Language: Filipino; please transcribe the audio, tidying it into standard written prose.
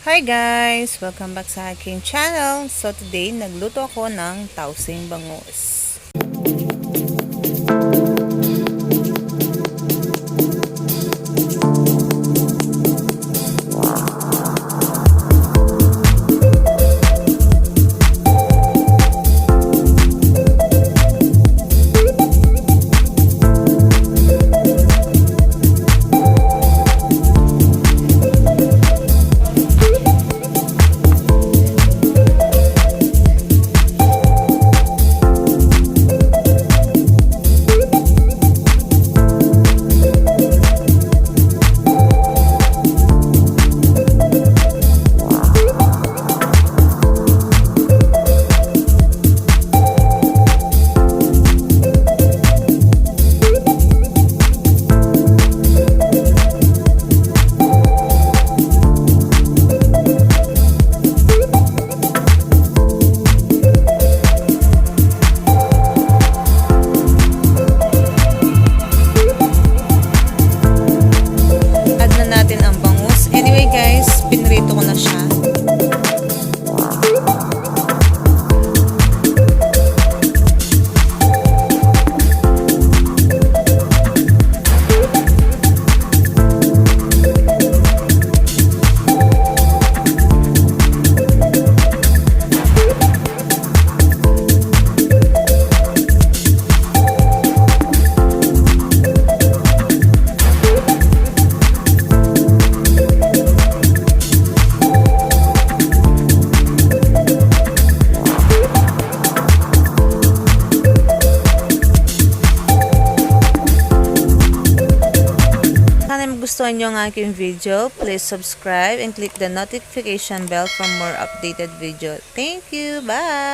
Hi guys! Welcome back sa aking channel. So today, nagluto ako ng tausing bangus. Pinrito ko na siya. Gustuhan nyo ang aking video, please subscribe and click the notification bell for more updated video. Thank you! Bye!